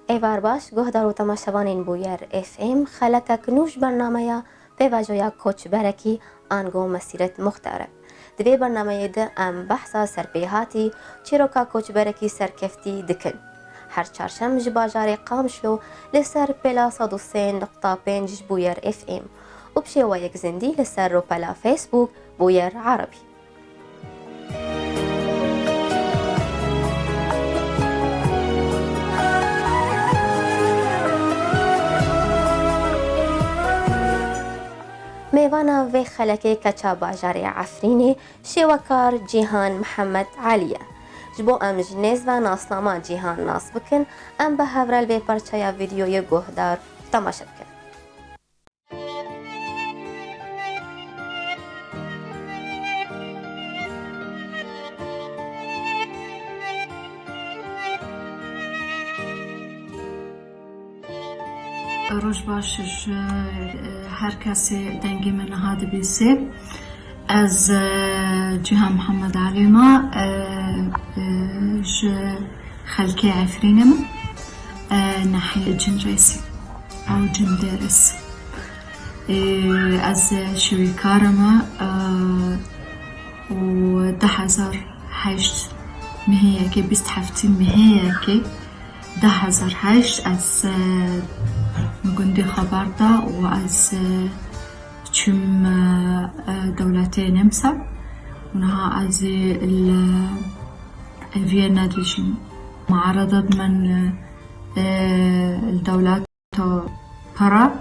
ایوار باش گهدار و تماشاوانین بویر اف ام خلکک نوش برنامه پیواجویا کوچ برکی آنگو مسیرت مختاره. دوی برنامه ده ام بحثا سرپیهاتی چیروکا کوچ برکی سرکفتی دکن. هر چهارشنبه جباجار قامشلو لسر پلا 103.5 بویر اف ام و بشی و یک زندی لسر رو پلا فیسبوک بویر عربی. میوانا و خلکی کچا باجار عفرینی شوکار جیهان محمد علیه. جبو ام جنیز و ناسنامه جیهان ناس بکن ام به هورل به پرچه ویدیوی گهدار تماشا بکن. روش باشش هر کسی دنگی من هاد بیسه از جهان محمد علی ما ج خلکی عفرینم ناحية جنريسي أو جندرس از شويكارما و 2008 مهيكي بيستحفتين مهيكي 2008 از مقندي خبرتا وأز چم دولتي نمسا ونها از فيينا ديجين معارضة من الدولات برا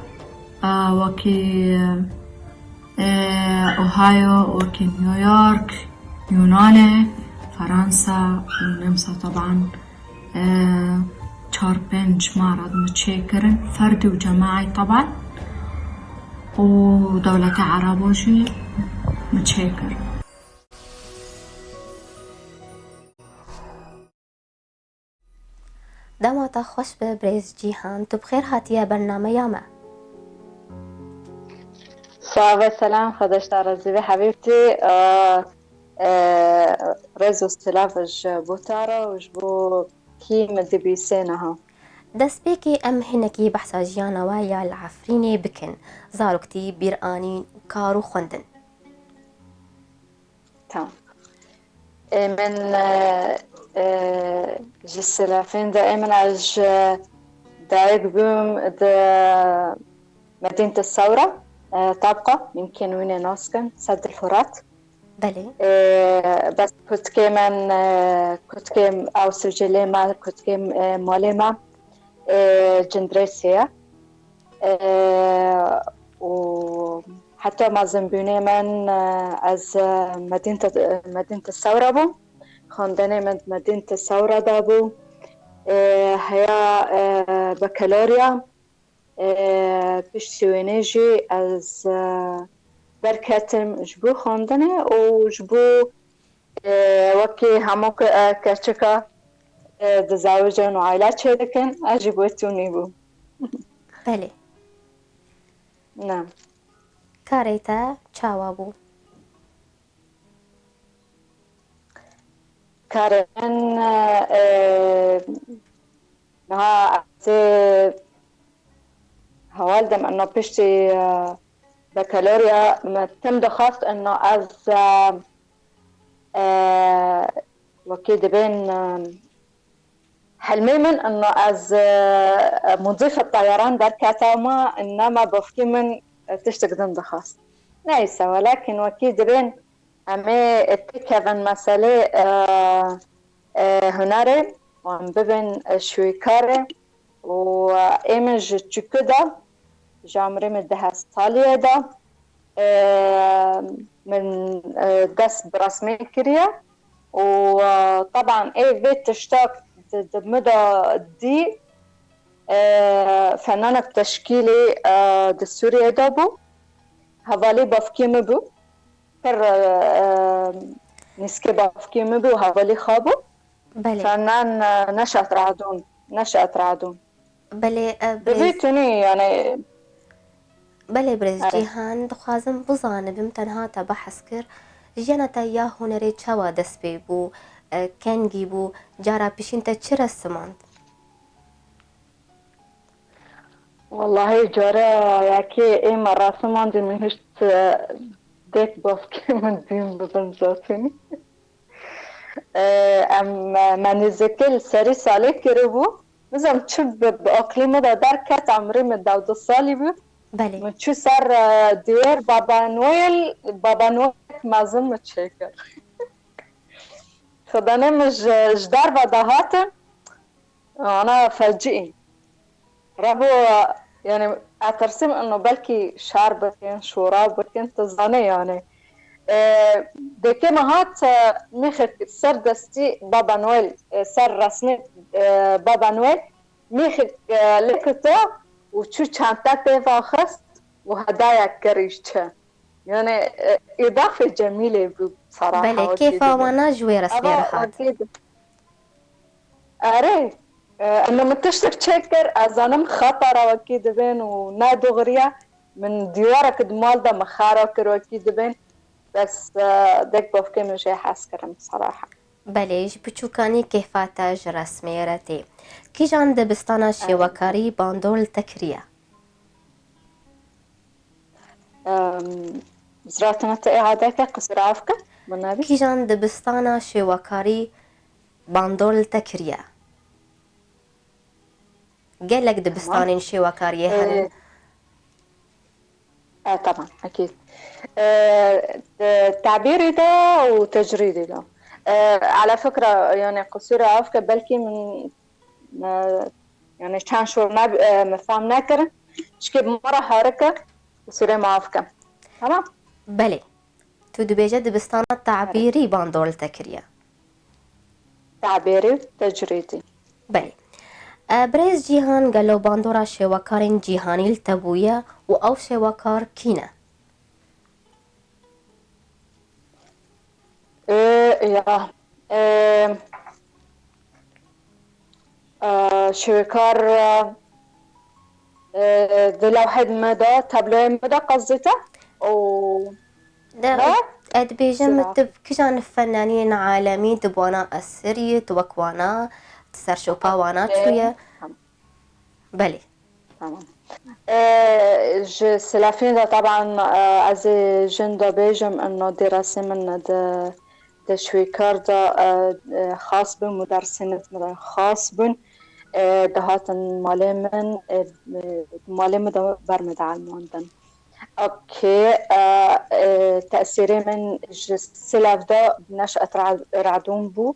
وكي أوهايو وكي نيويورك يونان فرنسا ونمسا طبعا 4-5 معرض متشاكرن فردي وجماعي طبعا ودولة عربوشي متشاكر. دماتا خوش به بريز جيهان تو بخير هاتيا برنامه ياما. صافي سلام خدش رزيبي حبيبتي رز استلافج بوتارا وجبو كي مدي بيسينها دست بيكي ام هنكي بحثا جيانا ويا العفريني بكن زاروكتي بيرانين كارو خندن. تمام من جسلافين دائما عج دايق بوم مدينة الثورة طابقة يمكن وين ناسكن سد الفرات. بله. بس كنت كمان كنت كم أو سجلي كنت كم مالما جندريسيا وحتى ما زنبوني من از مدينة الثورة بو خواندني من مدينة الثورة دابو هيا بكالوريا بشتوينيجي از بركاتم جبو خواندني وجبو وكي هموك كرچكا دزاوجان وعائلات شدكن أجيبوتوني بو. بله. نعم. كاريتا چاوابو. كارن نها هوالدم انه بشتي بكالوريا تم دخلت انه از وكيد بين حلمي من انه از مضيف الطيران در كاتاما انما بفكي من تشتقدم دخاست نيسا ولكن وكيد بين امي اتكذن مسألة هنري وان ببن شويكاري وإيمج تشكدا جامري من دهس طالية دا من دس برسمي كريا وطبعا اي بيت تشتاق مدى دي فنانة تشكيلي دستوري دابو هفالي بافكيم بو كر نسكي بافكيم بو هفالي خابو بله. فنان نشأت رعدون بله دبيتني يعني بله برز جیهان دخوازم بزانم تنها تا بحث کر جنتا یا هنری چوا دست بی بو کنگی بو جارا پیشین تا چه رسماند؟ والله جاره یکی این مراسمان دی میهشت ديك بافكي من دين ببنزاتني ام منزكل سري سالي كربو مثلا تشب بأقليمه دا در كات عمري من داود الصالي بو بله من شو صار دير بابا نويل مازن متشكر خداني مش جدار بدهاتن انا فاجئين رابو يعني اترسم انه بلكي شعر بكين شوراب بكين تزاني يعني دكي مهات ميخك سر دستي بابا نويل سر رسمي بابا نويل ميخك لكتو وشو شانتات بفاخست وهدايا كريشتها يعني إضافة جميلة بصراحة. بله كيف وانا جوي رسمي رحات أري أنا متشتك تشكر أزانم خطرة وكيد بين ونادو غريا من ديوارك دمال دا مخارة كرو وكيد بين بس ديك بافكي مش حاس كرم بصراحة. بله بچوکانی کیفاتش رسمی رتی کی جان دبستان شیوکاری باندول تکریه زراتنا إعادتك قصر عفك بالنبي کی جان دبستان شیوکاری باندول تکریه قالك دبستان شیوکاری هن طبعا أكيد تعبيري ده وتجريدي ده على فكرة يعني قصيرة عفك بلكي من يعني كان شو مفهوم ناكر شكي مرة حركة قصيرة معفكة تمام بله تو دبیجه دبستان تعبیری باندول تکریه تعبيري تجريدي بله برز جیهان گلو باندورا شیوکارین جیهانی التبویه و او شیوکار کینه يا شويكار ذي لوحد مدى تابلوه مدى قصدته و ده ادبيجه متب كجان فنانين عالمي دبوانا السري توكوانا تسرشوبا وانا شوية بلي تمام سلافين ده طبعا از جندا بيجم انه دراسة من ده شويكار ده خاص بن مدرسين خاص بن دهاتن مالي ده برمد عالماندن اوكي تأثيري من السلاف ده بنشأة رعدون بو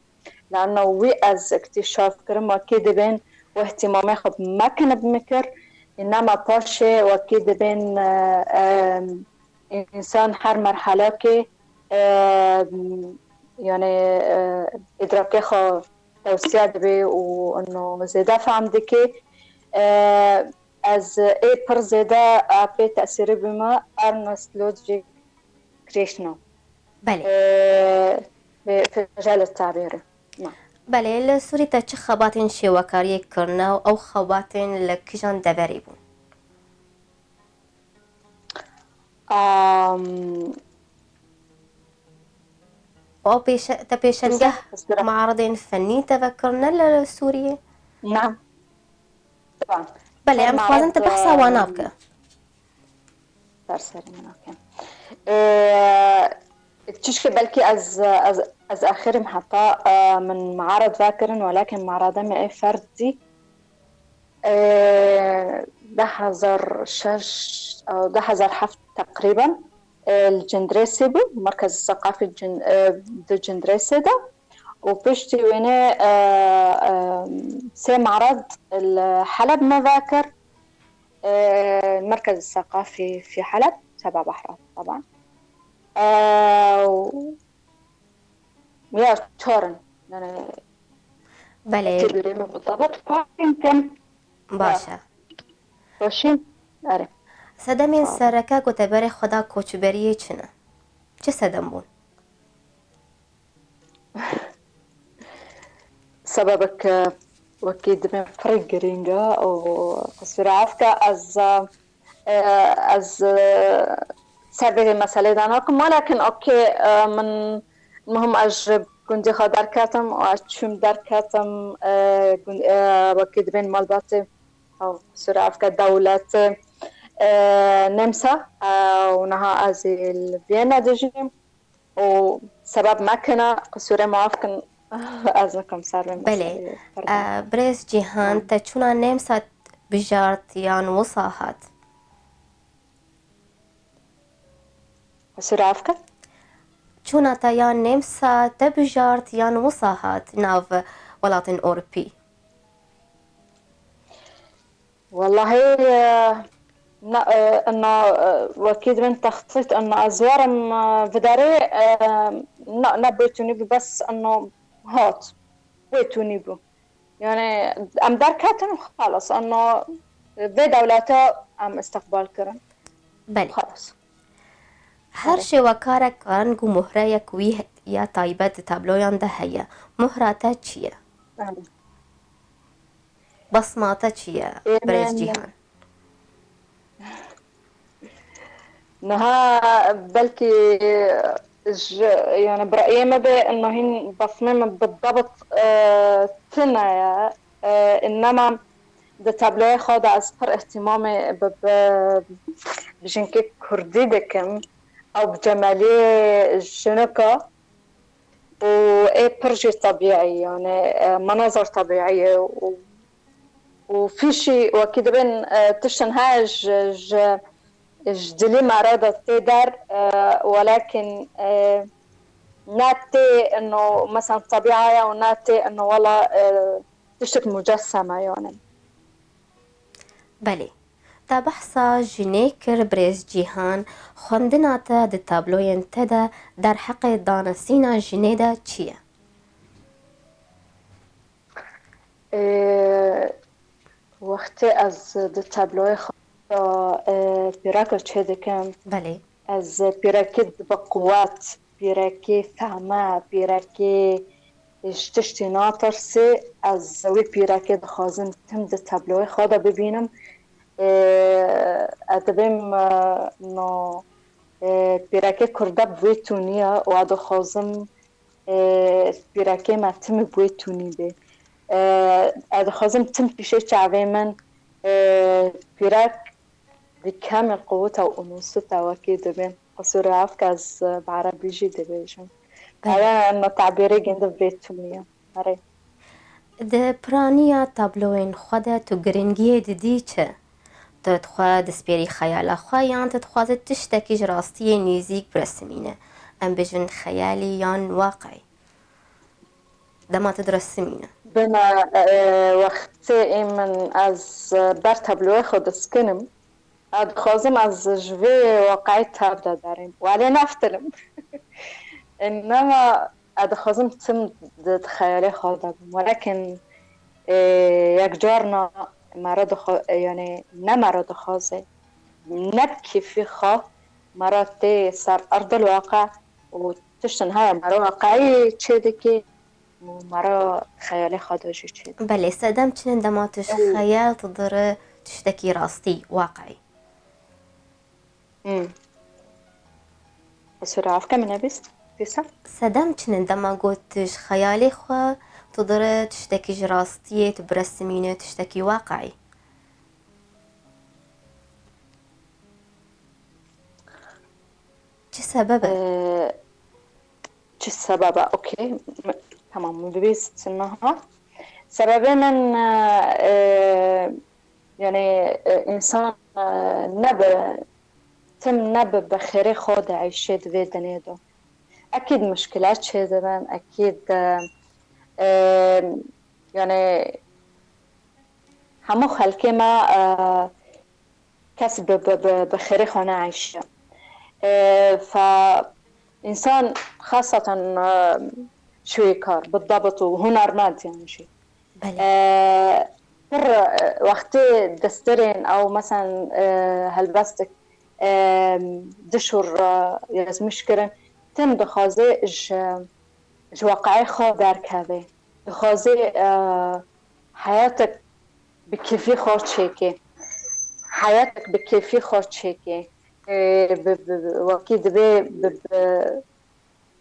لأنه وي از اكتشاف كرم وكيد بين واهتمامي خب ما كان بمكر إنما باشي وكيد بين إنسان هر مرحلة كي يعني إدراكي خو توسيع دبي وإنه زيادة فهم دكي از ای پر زیاده به تأثیر بما ارنست لودویگ كريشنا بله في مجال التعبير بله لسوری تا چه خباتین شیوکاری کرنا او خباتین لکجان دبری بون او تبيشنجه معرضين فني تذكرنا لسوريا نعم طبعا بله ام خوازن تبحثا وانابك درسري مناكم تشكي بلكي از اخر محطة من معرض ذاكرن ولكن معرض ما فردي 2006 أو 2007 تقريبا الجندريسيبو المركز الثقافي الجندريسيدا وبشتي وينه سي معرض حلب مذاكر المركز الثقافي في حلب 7 بحرات طبعا ويا تورن يعني بله بالضبط يمكن باشه روشين آره صدمین سرکه گوتبر خدا کوچبریه چنه چه صدم بون؟ سببك وكيد من فرق جرينجا أو قصير عفكة از سبب مسئله داناكم ولكن أوكي من المهم أجرب كنت خدار كاتم وأشوم دار كاتم وكيد بين مالباتي أو سورة أفكار دولة نمسا ونها أزي الفيينا دجيم وسبب مكنة قصورة معافكن أزنكم سار بله مسألة برز جیهان تا چونا نمسا بجارت یان وصاحات سورة أفكار چونا تا یان نمسا تبجارت یان وصاحات ناف ولاتن أوروبي والله انه واكيد من تخطيط انه ازوارم فداري نبيتوني بس انه هات بيتوني بو يعني ام دركاتن خلاص انه في دولته ام استقبال كرن بله خلاص هر شي وكارك رنگ و مهره کوی یا تایبت تابلویان ده هيا مهراتا چیه؟ بصماتا چیه؟ برز جیهان انها بلكي يعني برأيي ما انه هن بصمم بالضبط تنا انما ده تابلوه خود از پر اهتمامي بجنكي كردي دكم او بجمالي الجنكة وايه برجي طبيعي يعني مناظر طبيعية وفي شيء واكيد بين تشنهاج جدلي مرادة تقدر ولكن ناتي انه مثلا طبيعية وناتي انه والله تشتك مجسمة يعني بله تا بحثا جنیکر برز جیهان خوندناتا ده تابلوین تدا در حق دانستینا جنیدا چیه؟ وقتی از ده تابلوی خود پیراکر چه دکم بله از پیراکی بقوات پیراکی فهمه پیراکی تشتی ناترسی از وی پیراکی دخوازم تم ده تابلوی خود ببینم ادبیم نو پیراکی کرده بویتونیه و دخوازم پیراکی ما تم بویتونی به دخوازم تم پیشه چعوی من پیراک بكامل قوتها وأنوثتها وكده بين قصور عفك از بعربي جيدة بيجون أنا إنه تعبيري جند بيتونية هري ده پرانیا تابلوین خود تو گرنگی دیدی چه؟ تدخوا دسپیری خیالا خواه یان تدخوا تشتکیج راستی نیزیک برسمینه ام بجن خیالی یان واقعی دما تدرسمینه بنا وقتی من از بر تابلوه خود سکنم خازم از جوی واقعی تابده داریم ولی نفتلم إنما خازم تم خيالي خاضر ولكن يك جارنا يعني نمرض خازي نبكي في مراتي صار أرض الواقع وتشتن هاي مرة واقعي تشيدكي ومرة خيالي خاضر جي تشيد بله استدام چنین دماتش خیال تضر تشتكي راستي واقعي بسرعة عفكة من أبس بيسا سدام چنین دما گوتش خیالی خوا تضر تشتكي راستي تبرسمينه تشتكي واقعي چه سببه؟ چه سببه؟ اوكي تمام ببيست انها سببه من يعني انسان نب بخيري خود عيشت في دنيدو اكيد مشكلات شي زمان اكيد يعني همو خلقي ما كسب بخيري خونه عيشه فإنسان خاصة شوي كار بالضبط وهنرمند يعني شيء بله وقتي دسترين أو مثلا هلبستك دشور ياز مشكرن تم دخازي اج واقعي خو درك هذا دخازي حياتك بكيفي خو تشيكي حياتك بكيفي خو تشيكي واكيد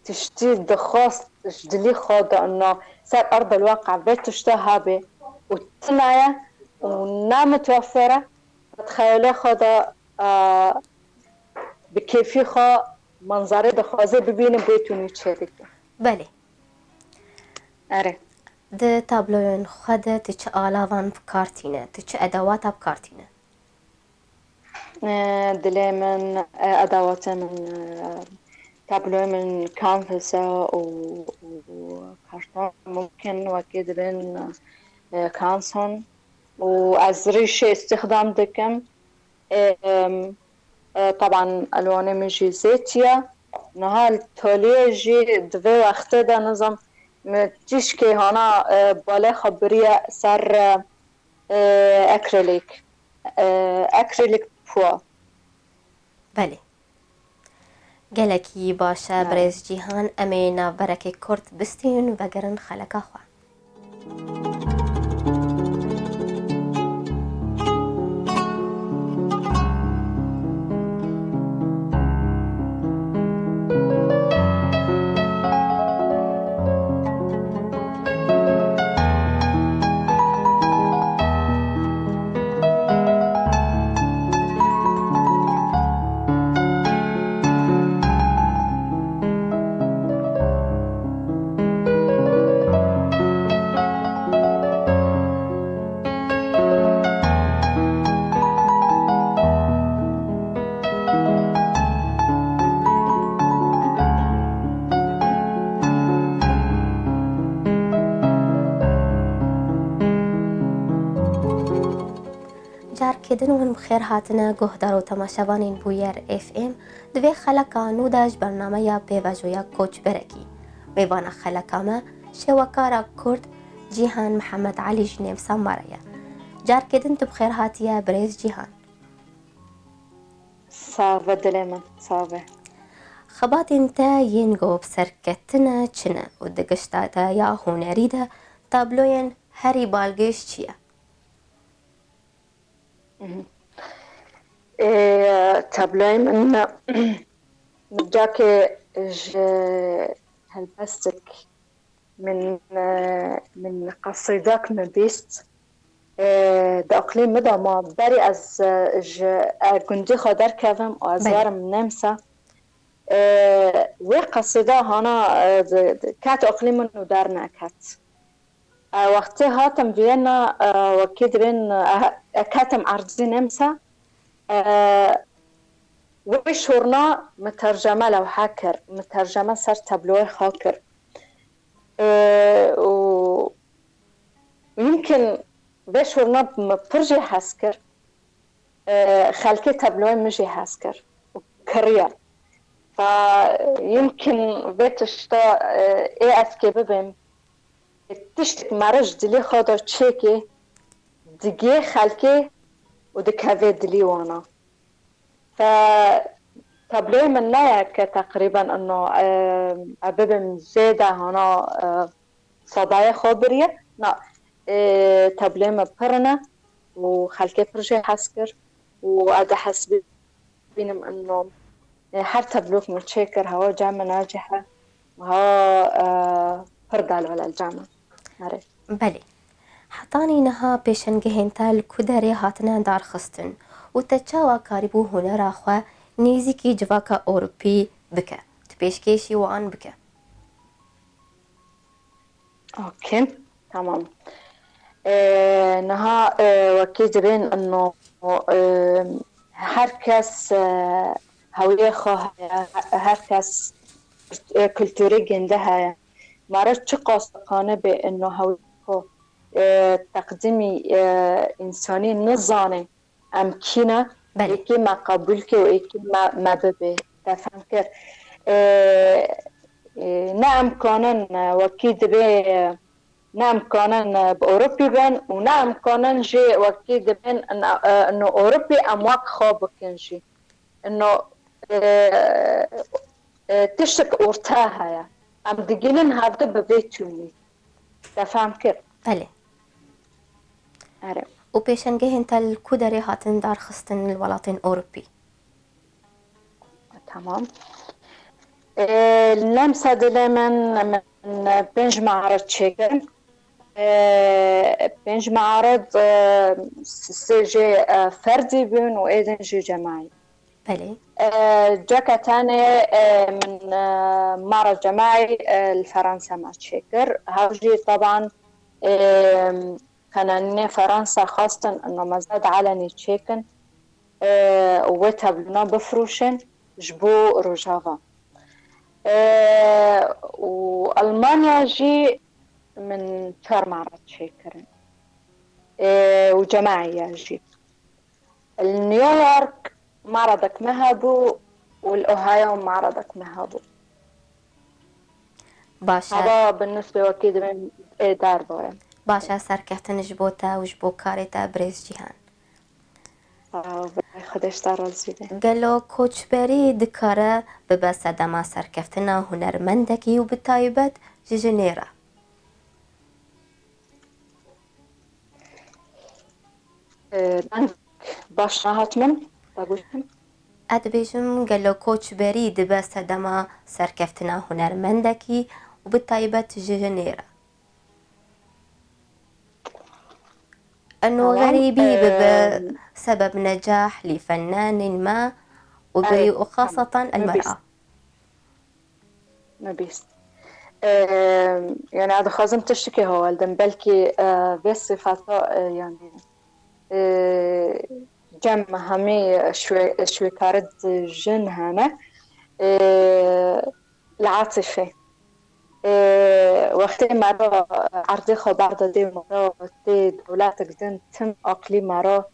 تشتي دخاص جدلي خاضة انه صار ارض الواقع بيت تشتهى به وتنايا ونا متوفرة تخيلي خدا بكيفي خا منظره دخوازه ببینه بيتوني تشاركه. بله. آره. ده تابلوین خود تچ آلاوان بکارتینه، تچ ادوات بکارتینه. دلي من أدوات من تابلو من كانفاسا وكارتون ممكن وأكيد بين كانسون وأزريش استخدام دكم طبعا ألواني مجي زيتيا نهال توليه جي دوي وقت دا نظام تشكي هنا بالي خبرية سر أكريليك بوا. بله. گلکی باشه برز جیهان امینا برک کرد بستین و گرن خلقا خواه. کدن ون بخیر هاتنه گهدار و تماشاوانین بویر اف ام دوی خلقا نوداش برنامه یا پیواجویا کوچ برکی میوان خلقا ما شوکارا کرد جیهان محمد علی جنیب ساماریا جار کدن تو بخیر هاتیا بریز جیهان صافه دلمن صافه خبات انتا ينجو بسركتنا چنه و دقشتاتا یا هنری ده تابلوين هری بالگش چیه؟ تابلوين من جاكي هلبستك من قصيدك مبيست ده اقليم مدى ما بري از گندي خادر كذم و از وارم نمسا و قصيدة هانا كات اقليم منو دار ناكات وقتی هاتم وینا وكيد بين كاتم عرضي نمسا وشورنا مترجمة لو حاكر مترجمة سر تابلوه خاكر ويمكن بشورنا بفرجي حاسكر خلقي تابلوه مجي حاسكر وكريا فيمكن بيتشتا ايه اسكي ببين تشتك مرج دلي خاطر تشيكي دقي خلقي ودكافي دلي وانا فتابلوه من لايك تقريبا انه اببن زيادة هنا صدايا خبرية لا تابلوه مبرنا وخلقي فرجي حسكر وأدا حسبينم انه هر تابلوك متشكر هوا جامعة ناجحة وها فردال على الجامعة نعرف بله حتانی نها پیشنگهین تال کدری هاتنه دار خستن و تچاوا کاریبو هنر آخوا نیزی کی جواکا اوروپی بکه تپیشکیشی وان بکه اوكي تمام نها وكيد بين انه هر کس هویه خواه هر کس کلتوری گنده های مارا چه قاستقانه به انه هویه تقدیمی انسانی نزانه امکنه یکی ما قبول که و یکی ما ببه تفهم کرد نه امکانن وکید به نه امکانن به اوروپی بین و نه امکانن جی وکید بین انه اوروپی امواق خواب بکن جی انه تشتك اورتاها يا ام دقيلن هذا ببيتوني تفهم كيف بله آره و پیشنگهین تال کدری هاتن دار خستن الولاطين اوروبي تمام لمسة دلمن من بنج معرض شكل بينج معارض سجي فردي بون وإيدنجي جماعي. بله. جاكا تاني من معرض جماعي الفرنسا ما تشكر هاوجي طبعا كان فرنسا خاصة انه مزاد علني تشيكن وويتها بلنا بفروشن جبو روجافا. وألمانيا جي من شهر معرض تشيكرن وجماعي جي. نيويورك معرضك مهبو والأوهايو معرضك مهبو. باشا هذا بالنسبة وكيد من دار بوين. باشا سركفتن جبوتا وجبو كاريتا بريز جيهان. خدش دار الزيدة. قالو كوچبری دکاره ببس دما سرکفتنا هنرمندکی و بتایبت جنیره. من باش راحت من بقولهم. ادبیجم قالو كوچبری دبس دما سرکفتنا هنرمندکی و بتایبت جنیره. انه غريبي بسبب نجاح لفنان ما وخاصة المرأة. نبيس يعني هذا خازم تشتكي هو الدم بلكي بس صفاته يعني جمع همي شوي كارد جن هنا العاطفة وقتی مرا عرضی خبر دادی مرا وقتی دولت گدن تم اقلی مرا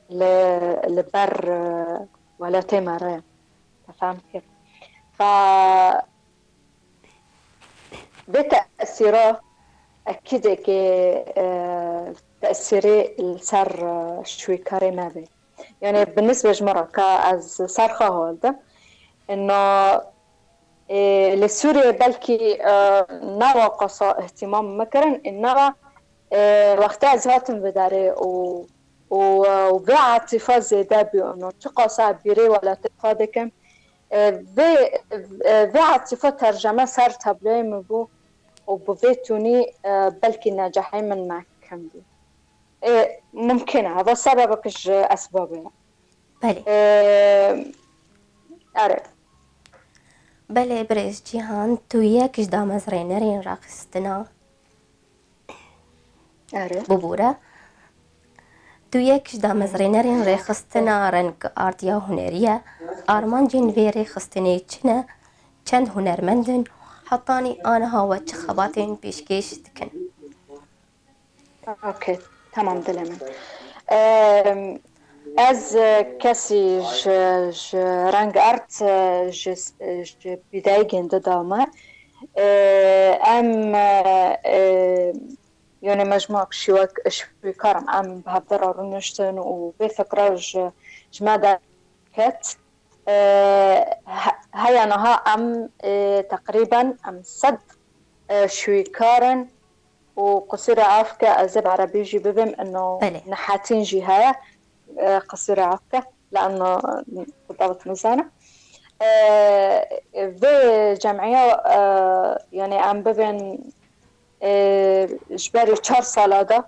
لبر ولاتی مرا تفهم كيف ف بتأثيره أكيد تأثيري السر شوي كاري ما بي يعني بالنسبة لجمرة كأز صرخة هولده إنه لسوريا بلكي ناقص اهتمام مكرن إنما وقتها زهاتم بداري وبعاطفة زيادة بأنه تقصى بيري ولا تفادكم بعاطفة ترجمة صار تبلي مبو وبفيتوني بلكي ناجحين من معكم دي ممكن هذا سببك أسبابه. بله. أعرف. بله بريز جيهان تو يكش دامز رينرين راقستنا ببورة تو يكش دامز رينرين ريخستنا رنك آرتيا هنرية آرمان جين فيري خستني چند هنرمندن حطاني أنا هاو خباتين بيشكيش تكن. اوكي تمام دلما از کسی رنگ ارت بدای گنده دامه ام يعني مجموعة شويكارم ام بهدر رنشتن وبفكرة جمادة كت هيا نها ام تقريبا ام صد شويكارن وقصيرة عافكة أزب عربي جي ببم إنه نحاتين جهاية قصيرة عافكة لأنه بالضبط ميزانة في جمعية يعني عم ببن جباري 4 سالة ده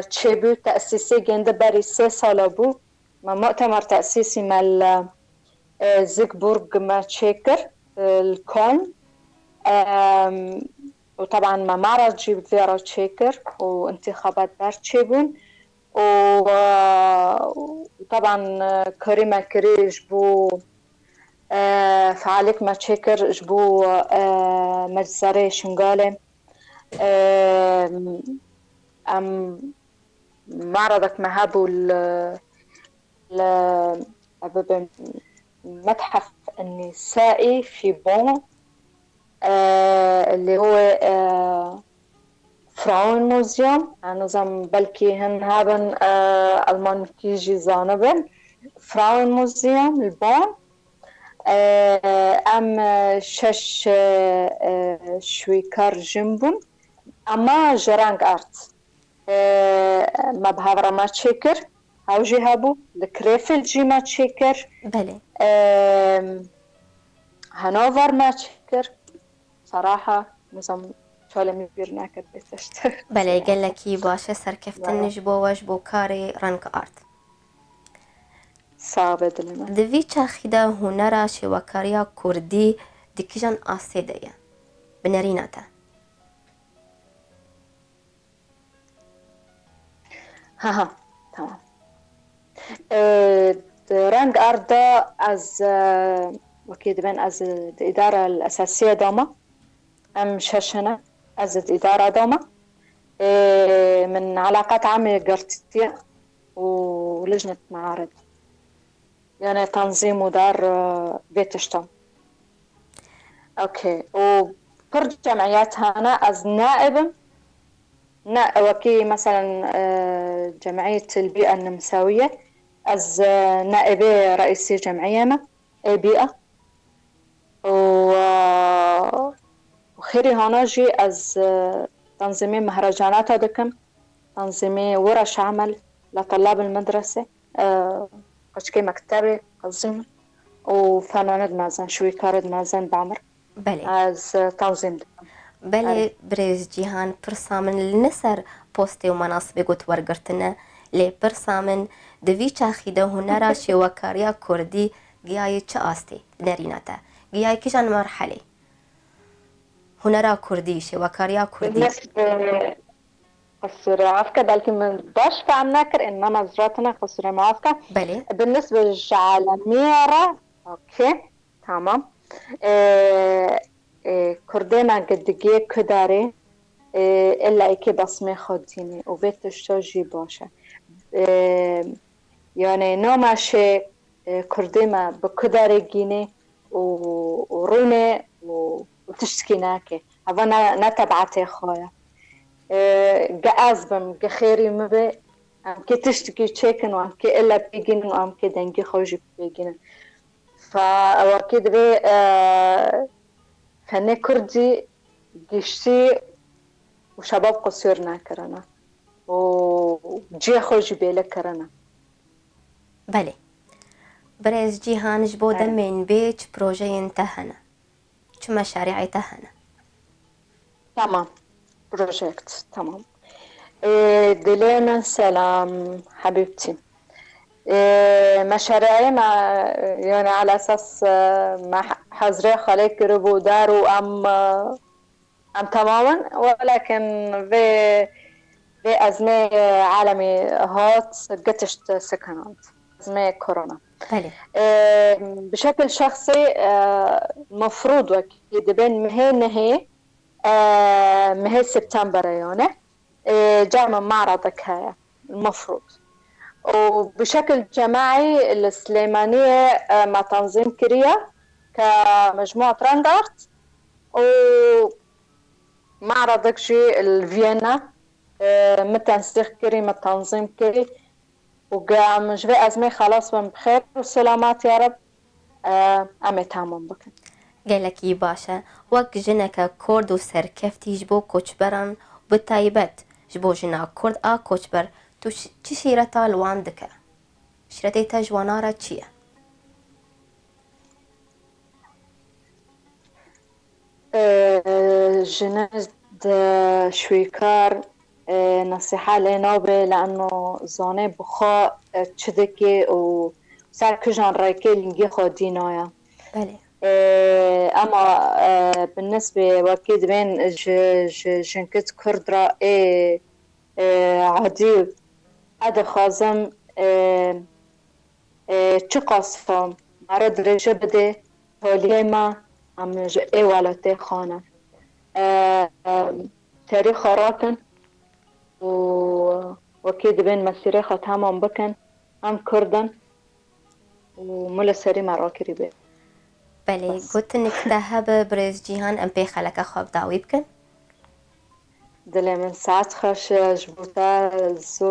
تشيبو تأسيسي جند باري 3 سالة بو ما مؤتمر تأسيسي مال زيكبورغ ما تشيكر الكون وطبعا ما معرض جيب فيرا تشيكر وانتخابات بارتشيبون وطبعا كريمة كري جبو فعاليك ما تشيكر جبو مجزري شنغالي ام معرضك مهابو المتحف النسائي في بون اللي هو فراون موزيوم نظام بلكي هن هابن ألمان كيجي زانبن فراون موزيوم البون أم 6 شويكار جنبون أما جرانج أرت ما بهاورا ما تشكر هاوجي هابو الكريفل جي ما تشكر بله هانوفر ما تشكر صراحة نظام چالمی بیر نکرد بیتشت بله گلکی باشه سرکفتنش بوش بو کاری رنگ آرت صعبه دلمه دوی چاخیده هنره شوکاریا کردی دکیجان آسیده یه بنریناته ها تمام رنگ أرض از وكيد بين از الإدارة الأساسية دوما أم ششنة از الإدارة دوما من علاقات عامة قرتية ولجنة معارض يعني تنظيم ودار بيتشتم أوكي وبر جمعياتها أنا از نائب وكي مثلا جمعية البيئة النمساوية از نائبة رئيسي جمعية ما بيئة وخيري هناجي از تنظيمي مهرجانات دكم تنظيمي ورش عمل لطلاب المدرسة قشكي مكتبي تنظيم وفنانة مازن شوي كارد مازن بعمر بله از تنظيم دكم بله برز جیهان پرسامن لنسر پوستی و مناسبی گوت ورگرتنه لی پرسامن دوی چاخیده هنره شوکاریا کردی گیای چه آستی نریناته گیای کجان مرحله هنره کردی شوکاریا کردی بالنسبة قصر عفكة بلكي من باش فعم ناكر إنما زراتنا قصر معفكة بله بالنسبة للعالميرة أوكي تمام كردنا قدقية كداري إلا إكي بصمي خديني وبيت الشوجي باشا يعني نوما شي كردما بكداري جيني وروني وتشتكيناكي هذا نتبعتي خويا جاز بم جخيري مبي أم كي تشتكي تشيكن وأم كي إلا بيجين وأم كي دنجي خوجي بيجين فأكيد بي فني كردي جشتي وشباب قصير ناكرنا وجي خوجي بيلا كرنا بله برز جیهان جبوده من بیچ پروژه انتهنه چه مشاريع تهنه تمام بروجكت تمام دلينا سلام حبيبتي مشاريعي مع يعني على أساس مع حزري خليك ربو دارو أم تماما ولكن في أزمة عالمي هات قتشت سكنات أزمة كورونا بله بشكل شخصي مفروض وكيد بين مهي مهي سبتمبر يعني جامع معرضك هاي المفروض وبشكل جماعي السليمانية مع تنظيم كريا كمجموعة راند ارت ومعرضك شي الفيينا متنسيق كري متنظيم كري وقام جبي أزمة خلاص بخير والسلامات يا رب أمي تامن بكن گلکی باشه وک جنک کرد و سرکفتی جبو کوچبران بتایبت جبو جنا کرد آ کوچبر تو چی شیرتا لوان دکه شیرتی تا جوانارا چیه جناز شويكار نصيحة لنوبة لأنه زوني بخاء تشدكي وصار كجان رايكي لنجي خودينايا بله أما بالنسبة وكيد بين جنكت كردرا عادي هذا خازم چقاصفم مرد رجع بده هوليما عم والتي خانه تاريخ راكن وكيد بين مسيرة تمام بكن هم كردن وملا سري مراكري بي بله گوت نکته برز جیهان ام پی خلک خواب داوی بکن دلي من ساعات خش جبوتا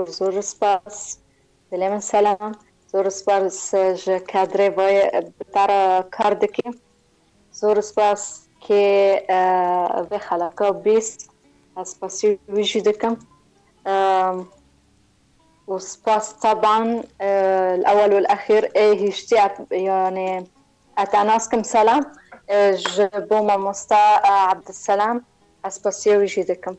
زور سباس دلي من سلام زور سباس كادري باي بتارا كاردكي زور سباس كي بخلقه بيست اسباسي ويجي دكم وسباس طبعا الأول والأخير هشتي يعني أتعناسكم سلام جبوما مستا عبد السلام اسپاسیویجی دکم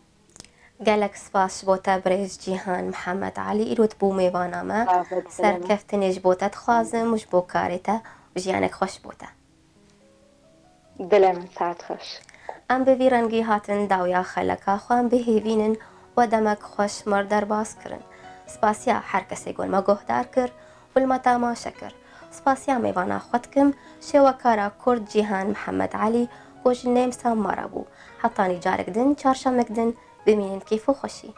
گلک سپاس بوتا برز جیهان محمد علی ایروت بو میوانامه سرکفتنش بوتا تخوازم وش بو کارتا وجیانک خوش بوتا دلم ساعت خوش ام به ویرنگی هاتن داویا خلکا خوان به هیوینن و دمک خوش مردر باز کرن سپاسیا هر کسی گل ما گهدار کر والمتا ما شکر سپاسیا میوانا خود کم شوکارا کرد جیهان محمد علی گوش نیم سام مرابو حتانی جارک دن چارشمک دن ببینن کیف و خوشی